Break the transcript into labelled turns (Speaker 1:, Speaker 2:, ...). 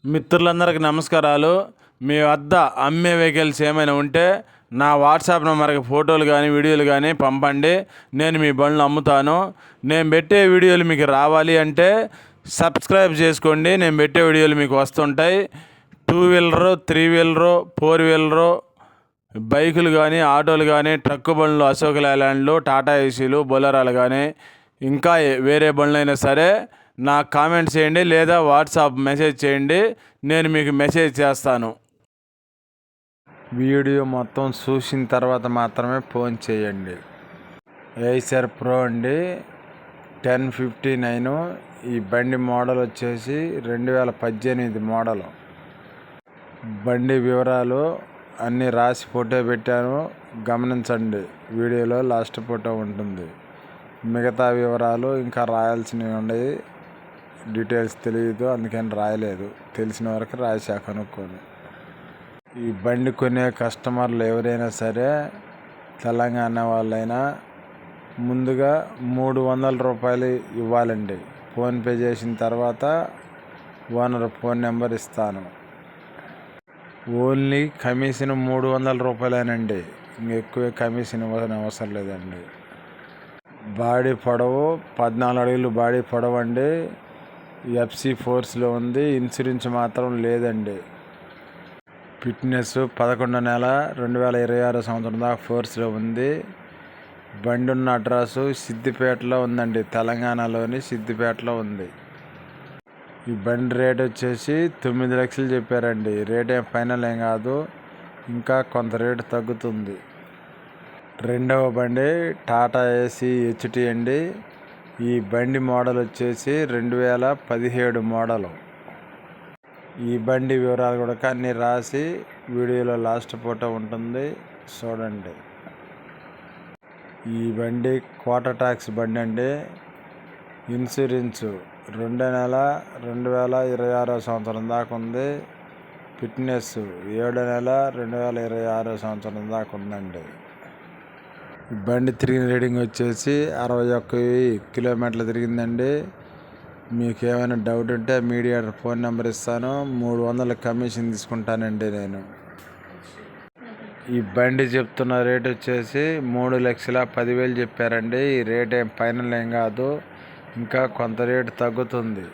Speaker 1: మిత్రులందరికీ నమస్కారాలు. మీ వద్ద అమ్మే వెహికల్స్ ఏమైనా ఉంటే నా వాట్సాప్ నెంబర్కి ఫోటోలు కానీ వీడియోలు కానీ పంపండి. నేను మీ బండ్లు అమ్ముతాను. నేను పెట్టే వీడియోలు మీకు రావాలి అంటే సబ్స్క్రైబ్ చేసుకోండి. నేను పెట్టే వీడియోలు మీకు వస్తుంటాయి. 2 వీలరు, 3 వీలరు, 4 వీలరు బైకులు కానీ, ఆటోలు కానీ, ట్రక్కు బండ్లు, అశోక్ లేలాండ్లు, టాటా ఏసీలు, బొలెరోలు కానీ, ఇంకా వేరే బండ్లైనా సరే నాకు కామెంట్ చేయండి లేదా వాట్సాప్ మెసేజ్ చేయండి. నేను మీకు మెసేజ్ చేస్తాను. వీడియో మొత్తం చూసిన తర్వాత మాత్రమే ఫోన్ చేయండి. ఐసర్ ప్రో అండి, 1059. ఈ బండి మోడల్ వచ్చేసి 2018 మోడల్. బండి వివరాలు అన్నీ రాసి ఫోటో పెట్టాను, గమనించండి. వీడియోలో లాస్ట్ ఫోటో ఉంటుంది. మిగతా వివరాలు ఇంకా రాయాల్సినవి ఉన్నాయి. డీటెయిల్స్ తెలియదు, అందుకని రాయలేదు. తెలిసిన వరకు రాసా కనుక్కొని. ఈ బండి కొనే కస్టమర్లు ఎవరైనా సరే, తెలంగాణ వాళ్ళైనా ముందుగా 300 రూపాయలు ఇవ్వాలండి. ఫోన్పే చేసిన తర్వాత ఓనర్ ఫోన్ నెంబర్ ఇస్తాను. Only commission 300 రూపాయలేనండి. ఇంకెక్కువ కమిషన్ ఇవ్వని అవసరం లేదండి. బాడీ పొడవు 14 అడుగులు బాడీ పొడవు అండి. ఎఫ్సి ఫోర్స్లో ఉంది. ఇన్సూరెన్స్ మాత్రం లేదండి. ఫిట్నెస్ 11 నెల 2026 సంవత్సరం దాకా ఫోర్స్లో ఉంది. బండి ఉన్న అడ్రస్సు సిద్దిపేటలో ఉందండి. తెలంగాణలోని సిద్దిపేటలో ఉంది. ఈ బండి రేట్ వచ్చేసి 9 లక్షలు చెప్పారండి. రేట్ ఏం ఫైనల్ ఏం కాదు, ఇంకా కొంత రేటు తగ్గుతుంది. రెండవ బండి టాటా ఏసీ హెచ్టీ అండి. ఈ బండి మోడల్ వచ్చేసి 2017 మోడలు. ఈ బండి వివరాలు కూడా అన్నీ రాసి వీడియోలో లాస్ట్ ఫోటో ఉంటుంది, చూడండి. ఈ బండి క్వార్టర్ ట్యాక్స్ బండి అండి. ఇన్సూరెన్స్ 2 నెల 2026 సంవత్సరం దాకా ఉంది. ఫిట్నెస్ 7 నెల 2026 సంవత్సరం దాకా ఉందండి. ఈ బండి తిరిగిన రీడింగ్ వచ్చేసి 61,000 కిలోమీటర్లు తిరిగిందండి. మీకు ఏమైనా డౌట్ ఉంటే మీడియేటర్ ఫోన్ నెంబర్ ఇస్తాను. 300 కమిషన్ తీసుకుంటానండి నేను. ఈ బండి చెప్తున్న రేట్ వచ్చేసి 3,10,000 చెప్పారండి. ఈ రేట్ ఏం ఫైనల్ ఏం కాదు, ఇంకా కొంత రేటు తగ్గుతుంది.